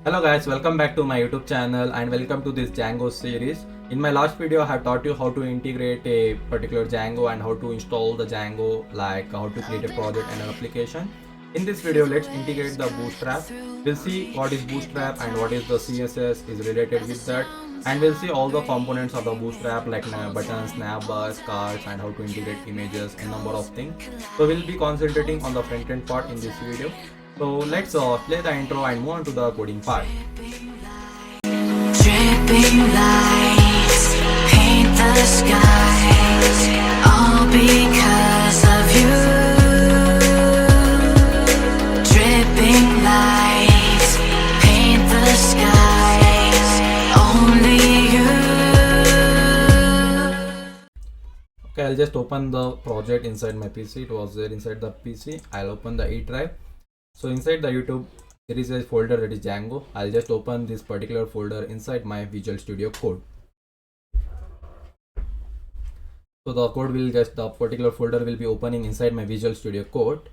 Hello guys, welcome back to my YouTube channel and welcome to this Django series. In my last video, I have taught you how to integrate a particular Django and how to install the Django, like how to create a project and an application. In this video, let's integrate the Bootstrap. We'll see what is Bootstrap and what is the CSS is related with that. And we'll see all the components of the Bootstrap like buttons, navbars, cards and how to integrate images and number of things. So we'll be concentrating on the front end part in this video. So let's play the intro and move on to the coding part. Dripping lights paint the skies, all because of you. Dripping lights paint the skies, only you. Okay, I'll just open the project inside my PC. It was there inside the PC. I'll open the E drive. So inside the YouTube, there is a folder that is Django. I'll just open this particular folder inside my Visual Studio Code. So the particular folder will be opening inside my Visual Studio Code.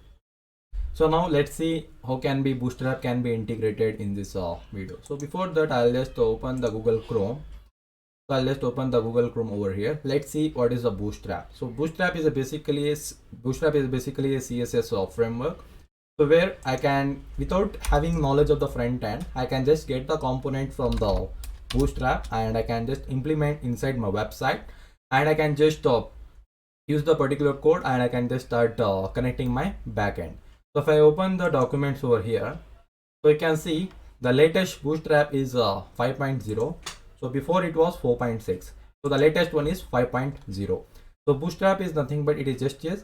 So now let's see how Bootstrap can be integrated in this video. So before that, I'll just open the Google Chrome. So I'll just open the Google Chrome over here. Let's see what is a Bootstrap. So Bootstrap is basically a CSS framework. So where I can, without having knowledge of the front end, I can just get the component from the Bootstrap and I can just implement inside my website, and I can just use the particular code and I can just start connecting my backend. So if I open the documents over here, so you can see the latest Bootstrap is 5.0. So before it was 4.6. So the latest one is 5.0. So Bootstrap is nothing but it is just a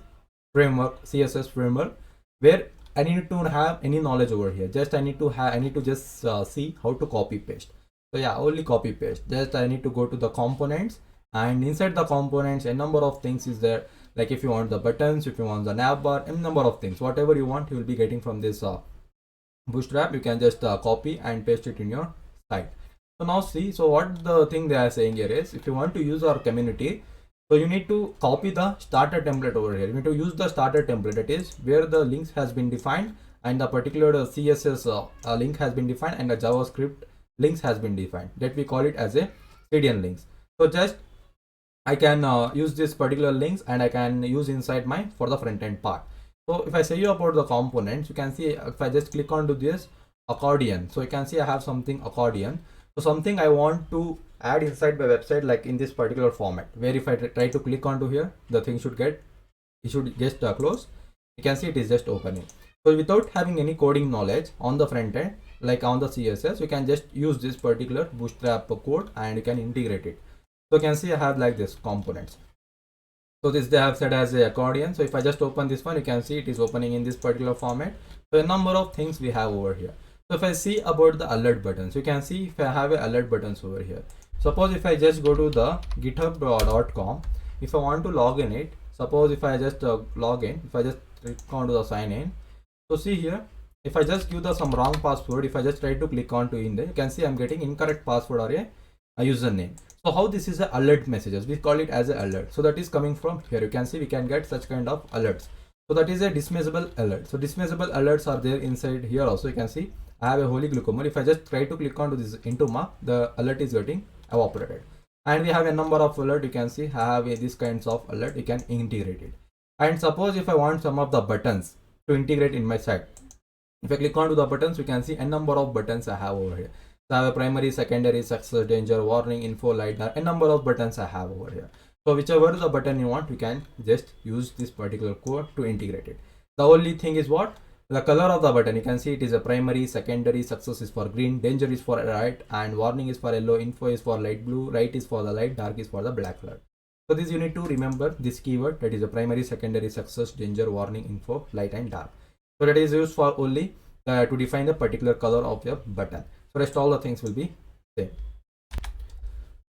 framework, CSS framework, where I need to have any knowledge over here. I need to just see how to copy paste. So yeah, only copy paste. Just I need to go to the components, and inside the components a number of things is there. Like if you want the buttons, if you want the navbar, a number of things, whatever you want, you will be getting from this Bootstrap. You can just copy and paste it in your site. So now see, so what the thing they are saying here is, if you want to use our community, so you need to copy the starter template over here. You need to use the starter template, that is where the links has been defined and the particular CSS link has been defined and the JavaScript links has been defined, that we call it as a CDN links. So just I can use this particular links and I can use inside my for the front end part. So if I say you about the components, you can see if I just click onto this accordion, so you can see I have something accordion. So something I want to add inside my website, like in this particular format, where if I try to click onto here, the thing should just close. You can see it is just opening. So without having any coding knowledge on the front end, like on the CSS, you can just use this particular Bootstrap code and you can integrate it. So you can see I have like this components. So this they have said as a accordion. So if I just open this one, you can see it is opening in this particular format. So a number of things we have over here. So if I see about the alert buttons, you can see if I have a alert buttons over here. Suppose if I just go to the github.com, if I want to log in it, suppose if I just log in, if I just click on to the sign in, so see here, if I just give the some wrong password, if I just try to click on to in there, you can see I'm getting incorrect password or a username. So how this is a alert messages, we call it as a alert. So that is coming from here. You can see we can get such kind of alerts. So that is a dismissible alert. So dismissible alerts are there inside here also. You can see I have a holy glucose. If I just try to click onto this into mark, the alert is getting evaporated. And we have a number of alert. You can see I have these kinds of alert. You can integrate it. And suppose if I want some of the buttons to integrate in my site, if I click onto the buttons, you can see a number of buttons I have over here. So I have a primary, secondary, success, danger, warning, info, light, dark, a number of buttons I have over here. So whichever the button you want, you can just use this particular code to integrate it. The only thing is what? The color of the button. You can see it is a primary, secondary, success is for green, danger is for red, and warning is for yellow, info is for light blue, right is for the light, dark is for the black color. So this you need to remember this keyword, that is a primary, secondary, success, danger, warning, info, light and dark. So that is used for only to define the particular color of your button. So rest all the things will be same.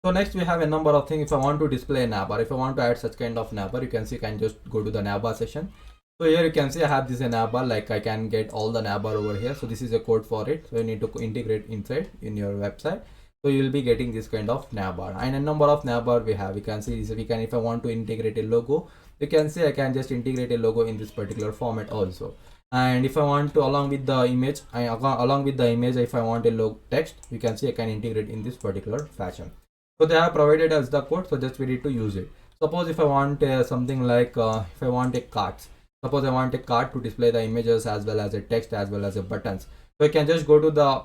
So next we have a number of things. If I want to display a navbar, if I want to add such kind of navbar, you can see, can just go to the navbar session. So here you can see I have this navbar, like I can get all the navbar over here. So this is a code for it. So you need to integrate inside in your website. So you will be getting this kind of navbar, and a number of navbar we have. You can see if I want to integrate a logo, you can see I can just integrate a logo in this particular format also. And if I want to along with the image, if I want a log text, you can see I can integrate in this particular fashion. So they have provided us the code, so just we need to use it. Suppose if I want something like if I want a card, suppose I want a card to display the images as well as a text as well as a buttons. So I can just go to the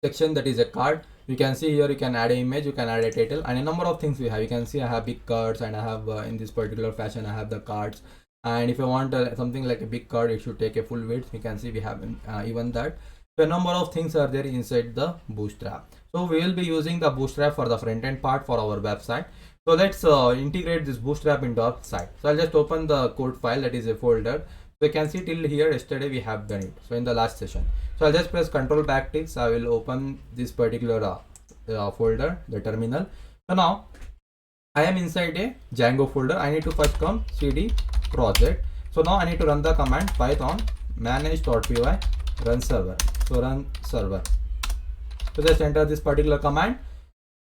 section that is a card. You can see here you can add an image, you can add a title, and a number of things we have. You can see I have big cards, and I have in this particular fashion I have the cards. And if I want something like a big card, it should take a full width. You can see we have even that. So a number of things are there inside the Bootstrap. So we will be using the Bootstrap for the front end part for our website. So let's integrate this Bootstrap into our site. So I'll just open the code file, that is a folder. So you can see till here yesterday we have done it. So in the last session. So I'll just press Control Backticks. I will open this particular folder, the terminal. So now I am inside a Django folder. I need to first come cd project. So now I need to run the command python manage.py run server. So run server. So just enter this particular command.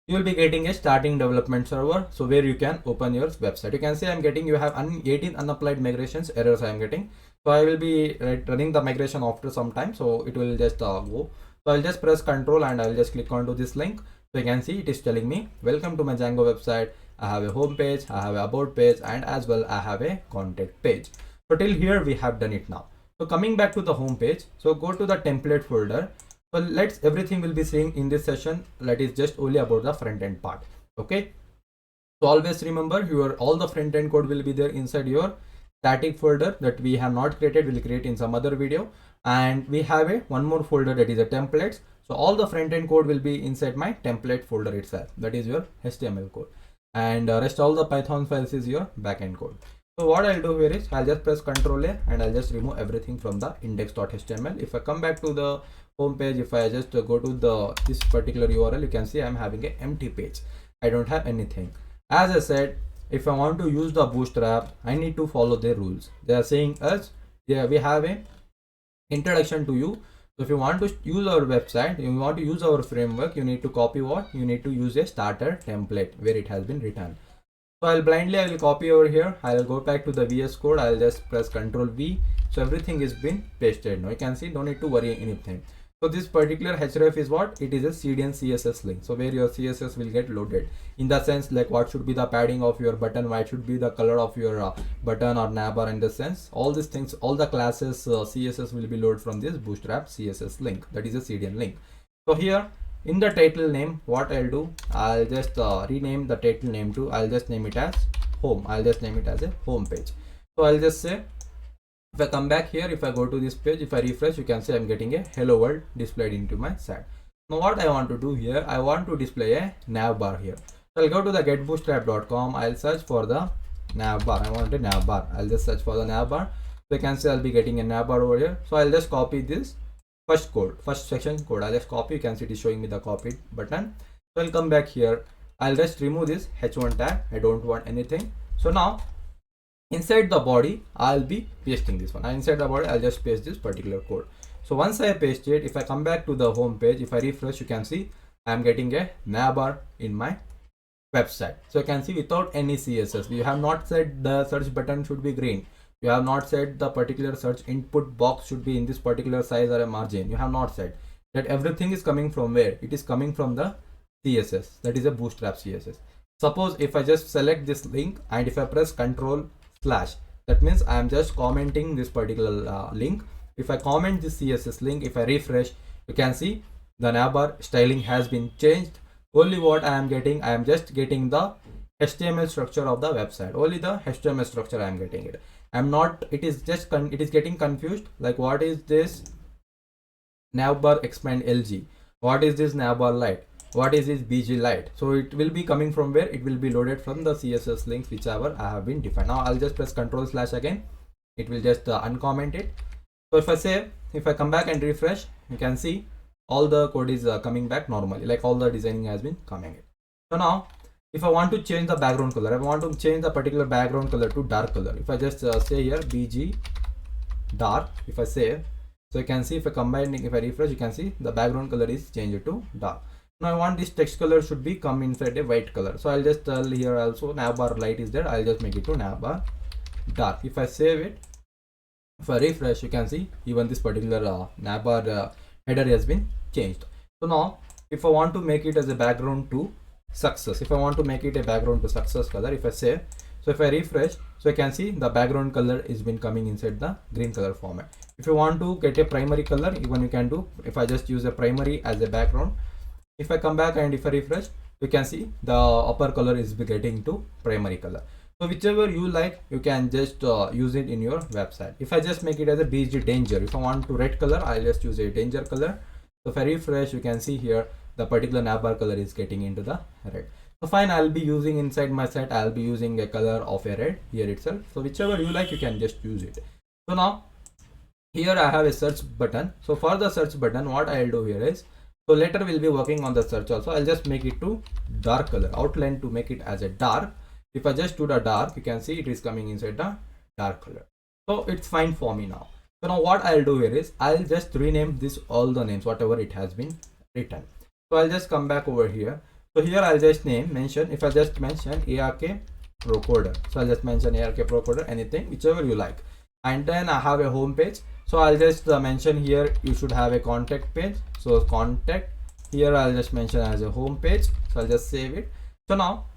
You will be getting a starting development server, so where you can open your website. You can see I'm getting, you have 18 unapplied migrations errors I am getting. So I will be running the migration after some time, so it will just go. So I'll just press Control and I'll just click onto this link. So you can see it is telling me welcome to my Django website. I have a home page, I have a about page, and as well I have a contact page. So till here we have done it now. So coming back to the home page, so go to the template folder. So let's everything will be seeing in this session, that is just only about the front end part. Okay, so always remember your all the front end code will be there inside your static folder that we have not created, we'll create in some other video. And we have a one more folder that is a templates. So all the front end code will be inside my template folder itself, that is your HTML code, and rest all the Python files is your backend code. So what I'll do here is I'll just press Ctrl A and I'll just remove everything from the index.html. If I come back to the home page, if I just go to this particular URL, you can see I'm having an empty page. I don't have anything. As I said, if I want to use the Bootstrap, I need to follow their rules. They are saying us, yeah, we have a introduction to you. So if you want to use our website, you want to use our framework, you need to copy what? You need to use a starter template where it has been written. So I will copy over here. I will go back to the VS Code. I'll just press Ctrl V. So everything is been pasted. Now you can see, don't need to worry anything. So this particular href is what? It is a CDN CSS link. So where your CSS will get loaded. In the sense like what should be the padding of your button, what should be the color of your button or navbar, in the sense. All these things, all the classes CSS will be loaded from this Bootstrap CSS link. That is a CDN link. So here in the title name, what I'll do, I'll just rename the title name to, I'll just name it as home. I'll just name it as a home page. So I'll just say, if I come back here, if I go to this page, if I refresh, you can see I'm getting a hello world displayed into my site. Now what I want to do here, I want to display a navbar here. So I'll go to the getbootstrap.com. I'll search for the navbar. I want a navbar. I'll just search for the navbar. So you can see I'll be getting a navbar over here. So I'll just copy this first section code. I'll just copy. You can see it is showing me the copied button. So I'll come back here. I'll just remove this h1 tag. I don't want anything. So now inside the body, I'll be pasting this one. Inside the body, I'll just paste this particular code. So once I paste it, if I come back to the home page, if I refresh, you can see I'm getting a navbar in my website. So you can see without any CSS, we have not said the search button should be green. You have not said the particular search input box should be in this particular size or a margin. You have not said that. Everything is coming from where? It is coming from the CSS. That is a Bootstrap CSS. Suppose if I just select this link and if I press Ctrl/, that means I am just commenting this particular link. If I comment this CSS link, if I refresh, you can see the navbar styling has been changed. Only what I am getting, I am just getting the HTML structure of the website. Only the HTML structure I am getting it. I'm not, it is just it is getting confused, like what is this navbar expand LG, what is this navbar light, what is this BG light. So it will be coming from where? It will be loaded from the CSS links whichever I have been defined. Now I'll just press Ctrl/ again. It will just uncomment it. So if I save, if I come back and refresh, you can see all the code is coming back normally, like all the designing has been coming in. So now if I want to change the background color, I want to change the particular background color to dark color. If I just say here BG dark, if I save, so you can see if I combine, if I refresh, you can see the background color is changed to dark. Now I want this text color should be come inside a white color. So I'll just tell here also navbar light is there. I'll just make it to navbar dark. If I save it, If I refresh, you can see even this particular navbar header has been changed. So now if I want to make it as a background to success, if I want to make it a background to success color, if I save, so if I refresh, so I can see the background color is been coming inside the green color format. If you want to get a primary color, even you can do, if I just use a primary as a background, if I come back and if I refresh, you can see the upper color is getting to primary color. So whichever you like, you can just use it in your website. If I just make it as a BG danger, if I want to red color, I'll just use a danger color. So if I refresh, you can see here the particular navbar color is getting into the red. So fine, I'll be using inside my site, I'll be using a color of a red here itself. So whichever you like, you can just use it. So now here I have a search button. So for the search button, what I'll do here is, so later we'll be working on the search also. I'll just make it to dark color, outline to make it as a dark. If I just do the dark, you can see it is coming inside the dark color. So it's fine for me now. So now what I'll do here is, I'll just rename this all the names, whatever it has been written. So I'll just come back over here. So here I'll just mention, if I just mention ARK Procoder. So I'll just mention ARK Procoder, anything, whichever you like. And then I have a home page. So I'll just mention here, you should have a contact page. So contact, here I'll just mention as a home page. So I'll just save it. So now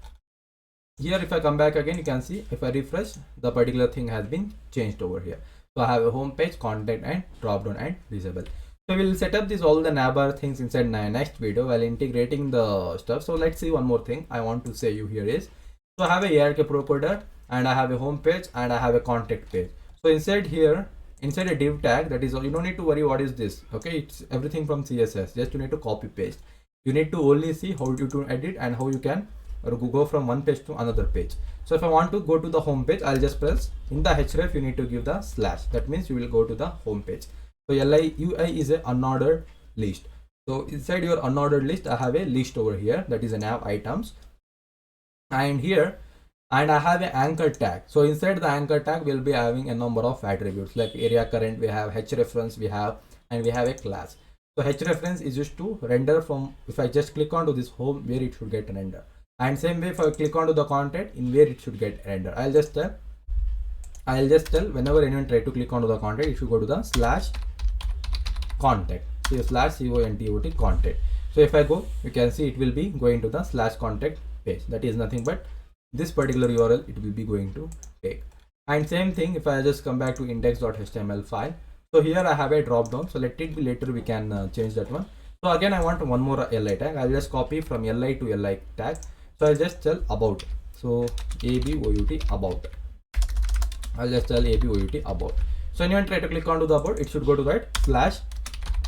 here if I come back again, you can see if I refresh, the particular thing has been changed over here. So I have a home page, contact and drop down and disable. So we'll set up this all the navbar things inside next video while integrating the stuff. So let's see one more thing I want to say you here is, so I have a ARK Procoder and I have a home page and I have a contact page. So inside here, inside a div tag, that is, you don't need to worry what is this. Okay, it's everything from CSS. Just you need to copy paste. You need to only see how you to edit and how you can go from one page to another page. So if I want to go to the home page, I'll just press in the href, you need to give the slash. That means you will go to the home page. So LIUI is a unordered list. So inside your unordered list, I have a list over here, that is a nav items. And here, and I have an anchor tag. So inside the anchor tag, we'll be having a number of attributes like area current, we have href, we have, and we have a class. So href is used to render from, if I just click onto this home, where it should get render. And same way, if I click onto the content, in where it should get render. I'll just tell whenever anyone try to click onto the content, it should go to the slash contact. So slash content content. So if I go, you can see it will be going to the slash contact page. That is nothing but this particular URL it will be going to take. And same thing, if I just come back to index.html file, so here I have a drop down. So let it be later, we can change that one. So again, I want one more li tag. I'll just copy from li to li tag. So I'll just tell about. So ABOUT about. I'll just tell ABOUT about. So anyone try to click onto the about, it should go to that slash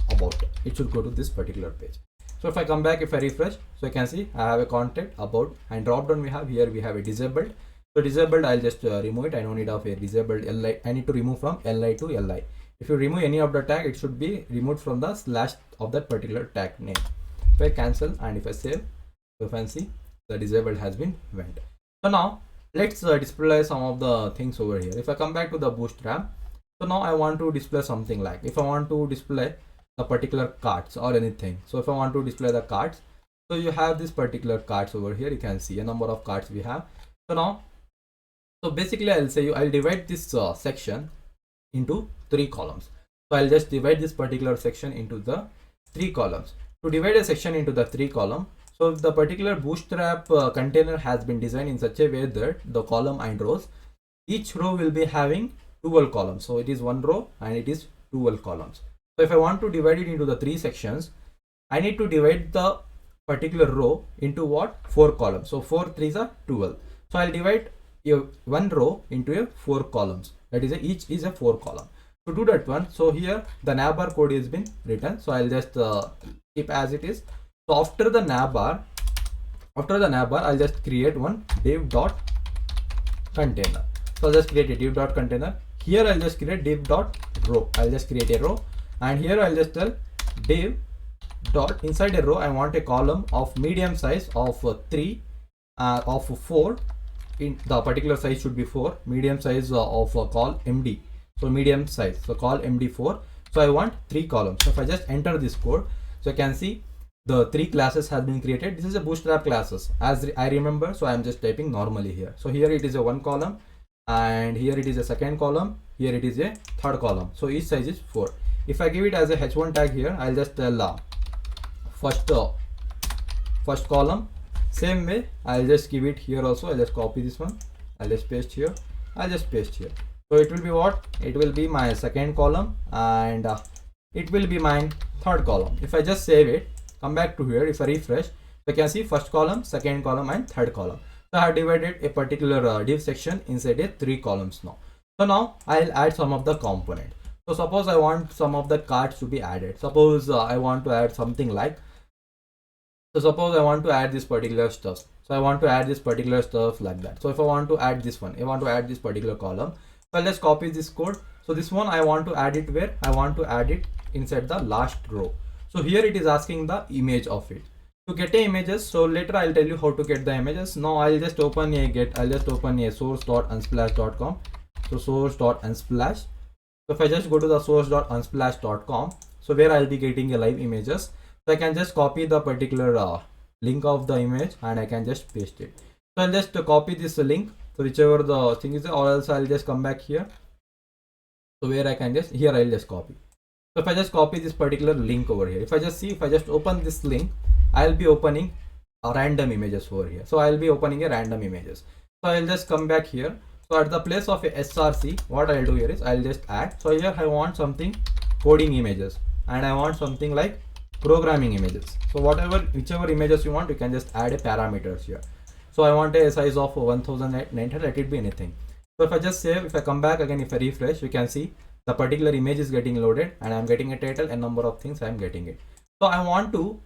about. It should go to this particular page. So if I come back, if I refresh, so I can see I have a contact, about, and drop down we have here, we have a disabled. So disabled, I'll just remove it. I don't need of a disabled li. I need to remove from li to li. If you remove any of the tag, it should be removed from the slash of that particular tag name. If I cancel and if I save, so you can see the disabled has been went. So now let's display some of the things over here. If I come back to the Bootstrap, so now I want to display something like, if I want to display the particular cards or anything. So if I want to display the cards, so you have this particular cards over here. You can see a number of cards we have. So now, so basically I'll divide this section into 3 columns. So I'll just divide this particular section into the 3 columns. To divide a section into the 3 column, so if the particular Bootstrap container has been designed in such a way that the column and rows, each row will be having 12 columns. So it is 1 row and it is 12 columns. So if I want to divide it into the 3 sections, I need to divide the particular row into what? 4 columns. So 4 3s are 12. So I'll divide one row into 4 columns. That is each is a 4 column. To do that one, so here the navbar code has been written. So I'll just keep as it is. So after the navbar, I'll just create one div dot container. So I'll just create a div dot container. Here I'll just create div dot row. I'll just create a row, and here I'll just tell div dot inside a row. I want a column of medium size of 3 of 4. In the particular size should be 4. Medium size of call MD. So medium size. So call MD4. So I want 3 columns. So if I just enter this code, so you can see the 3 classes has been created. This is a Bootstrap classes as I remember. So I am just typing normally here. So here it is a 1 column. and here it is a second column, here it is a third column. So each size is 4. If I give it as a h1 tag here, I'll just tell first column. Same way I'll just give it here also. I'll just copy this one, I'll just paste here, I'll just paste here. So it will be what? It will be my second column, and it will be my third column. If I just save it, come back to here, if I refresh, you can see first column, second column, and third column. So I have divided a particular div section inside a 3 columns now. So now I'll add some of the component. So suppose I want some of the cards to be added. Suppose I want to add something like, so suppose I want to add this particular stuff. So I want to add this particular stuff like that. So if I want to add this one, I want to add this particular column. So I'll just copy this code. So this one I want to add it where? I want to add it inside the last row. So here it is asking the image of it. To get the images, so later I'll tell you how to get the images. Now I'll just open a source.unsplash.com. So source.unsplash. So if I just go to the source.unsplash.com, so where I'll be getting a live images. So I can just copy the particular link of the image and I can just paste it. So I'll just copy this link. So whichever the thing is, or else I'll just come back here. So where I can just, here I'll just copy. So if I just copy this particular link over here, if I just open this link, I'll be opening a random images over here. So I'll be opening a random images. So I'll just come back here. So at the place of a src, what I'll do here is I'll just add. So here I want something coding images, and I want something like programming images. So whichever images you want, you can just add a parameters here. So I want a size of 1900, let it be anything. So if I just save, if I come back again, if I refresh, you can see the particular image is getting loaded and I'm getting a title and number of things I'm getting it. So I want to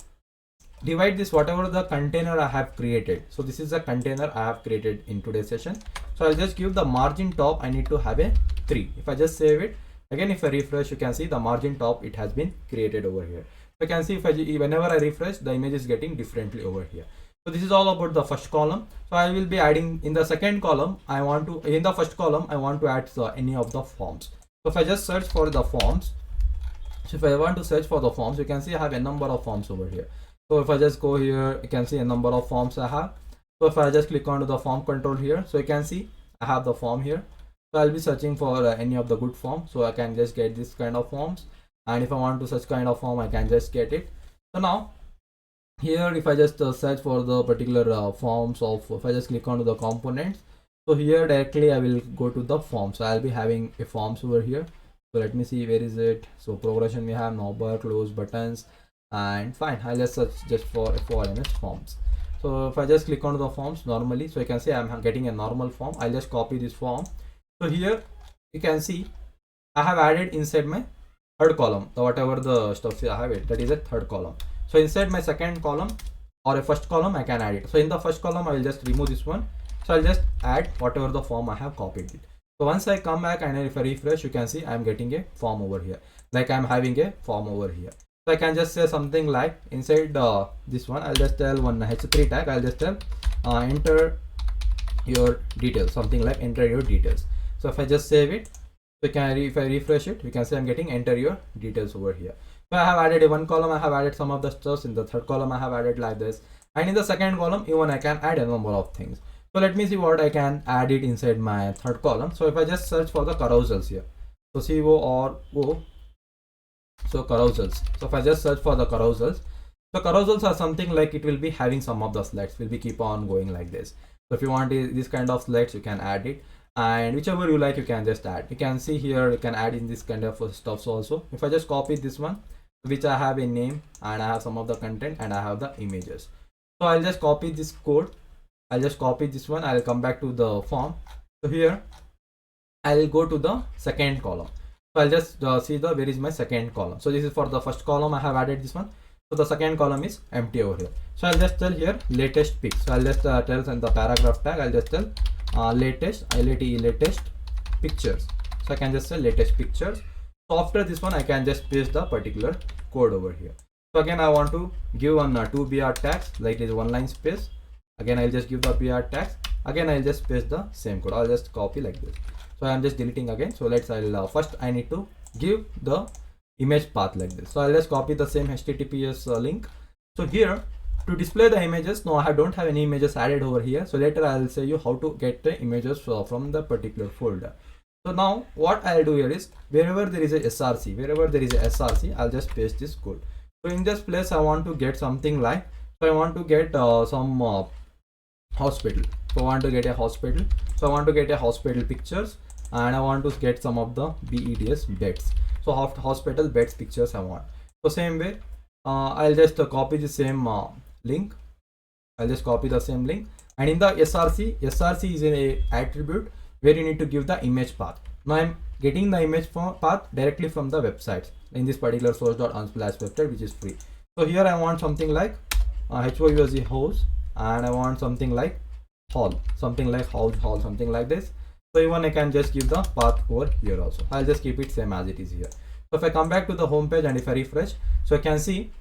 divide this whatever the container I have created. So this is the container I have created in today's session. So I'll just give the margin top, I need to have a 3. If I just save it again, if I refresh, you can see the margin top, it has been created over here. You can see whenever I refresh, the image is getting differently over here. So this is all about the first column. So I will be adding in the second column. In the first column, I want to add any of the forms. So if I just search for the forms, so if I want to search for the forms, you can see I have a number of forms over here. So if I just go here, you can see a number of forms I have. So if I just click onto the form control here, so you can see I have the form here. So I'll be searching for any of the good forms. So I can just get this kind of forms. And if I want to such kind of form, I can just get it. So now here, if I just search for the particular forms of, if I just click onto the components, so here directly I will go to the form. So I'll be having a forms over here. So let me see, where is it? So progression we have navbar, close, buttons, and fine. I'll just search just for FOIMS forms. So if I just click onto the forms normally, so you can see I'm getting a normal form. I'll just copy this form. So here you can see I have added inside my third column, whatever the stuff I have it, that is a third column. So inside my second column or a first column, I can add it. So in the first column, I will just remove this one. So I'll just add whatever the form I have copied it. So once I come back and if I refresh, you can see I'm getting a form over here. Like I'm having a form over here. So I can just say something like inside this one, I'll just tell one h3 tag. I'll just tell enter your details, something like enter your details. So if I just save it, so if I refresh it, you can see I'm getting enter your details over here. So I have added a one column, I have added some of the stuff. In the third column, I have added like this. And in the second column, even I can add a number of things. So let me see what I can add it inside my third column. So if I just search for the carousels here, so CORO, so carousels. So if I just search for the carousels, so carousels are something like it will be having some of the slides, will be keep on going like this. So if you want this kind of slides, you can add it. And whichever you like, you can just add. You can see here, you can add in this kind of stuff also. If I just copy this one, which I have a name and I have some of the content and I have the images. So I'll just copy this code. I'll just copy this one. I'll come back to the form. So here I'll go to the second column. So I'll just see where is my second column. So this is for the first column. I have added this one. So the second column is empty over here. So I'll just tell here latest pics. So I'll just tell in the paragraph tag. I'll just tell latest pictures. So I can just say latest pictures. So after this one, I can just paste the particular code over here. So again, I want to give one 2 br tags, like it is one line space. Again, I'll just give the br tags. Again, I'll just paste the same code. I'll just copy like this. So I'm just deleting again. So first I need to give the image path like this. So I'll just copy the same HTTPS link. So here to display the images, no, I don't have any images added over here. So later I'll show you how to get the images from the particular folder. So now what I'll do here is wherever there is a src, I'll just paste this code. So in this place I want to get something like, so I want to get some hospital. So I want to get a hospital. So I want to get a hospital pictures, and I want to get some of the BEDS beds. So hospital beds pictures I want. So same way, I'll just copy the same link. I'll just copy the same link, and in the src is a attribute where you need to give the image path. Now I'm getting the image path directly from the website in this particular source.unsplash website, which is free. So here I want something like HOUSE house, and I want something like hall, something like house hall, something like this. So even I can just give the path over here also. I'll just keep it same as it is here. So if I come back to the home page and if I refresh, so I can see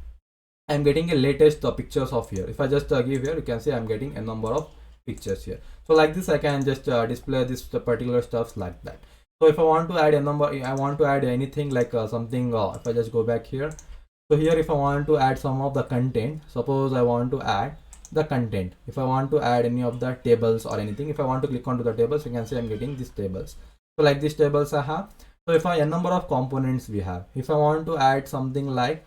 I'm getting a latest pictures of here. If I just give here, you can see I'm getting a number of pictures here. So like this I can just display this particular stuff like that. So if I want to add a number, I want to add anything like something, if I just go back here, so here if I want to add some of the content, suppose I want to add the content, if I want to add any of the tables or anything, if I want to click onto the tables, you can see I'm getting these tables. So like these tables I have. So if I a number of components we have, if I want to add something like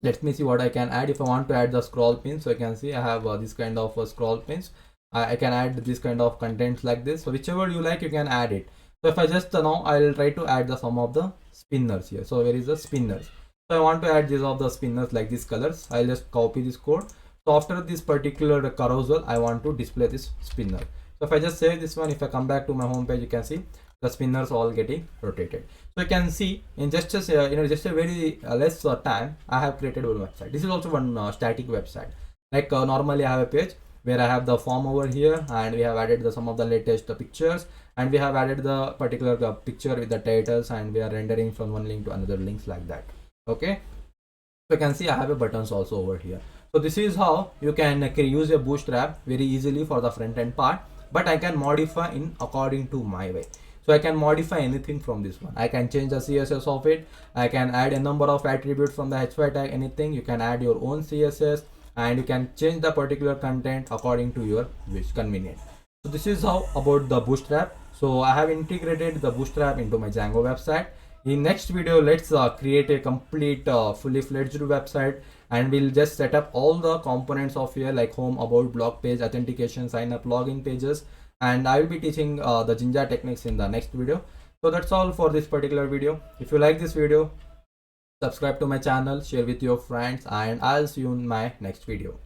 let me see what I can add. If I want to add the scroll pins, so you can see I have this kind of scroll pins. I can add this kind of contents like this. So whichever you like, you can add it. So if I just now I'll try to add the some of the spinners here. So where is the spinners? So I want to add these of the spinners like these colors. I'll just copy this code. So after this particular carousel, I want to display this spinner. So if I just save this one, if I come back to my home page, you can see the spinners all getting rotated. So you can see in just a just a very less time, I have created one website. This is also one static website. Like normally I have a page where I have the form over here, and we have added some of the latest pictures, and we have added the particular picture with the titles, and we are rendering from one link to another links like that. Okay, so you can see I have a buttons also over here. So this is how you can use a Bootstrap very easily for the front end part, but I can modify in according to my way. So I can modify anything from this one. I can change the CSS of it. I can add a number of attributes from the h5 tag, anything. You can add your own CSS, and you can change the particular content according to your wish, convenient. So this is how about the Bootstrap. So I have integrated the Bootstrap into my Django website. In next video, let's create a complete fully fledged website, and we'll just set up all the components of here like home, about, blog page, authentication, sign up, login pages, and I will be teaching the Jinja techniques in the next video. So that's all for this particular video. If you like this video, subscribe to my channel, share with your friends, and I'll see you in my next video.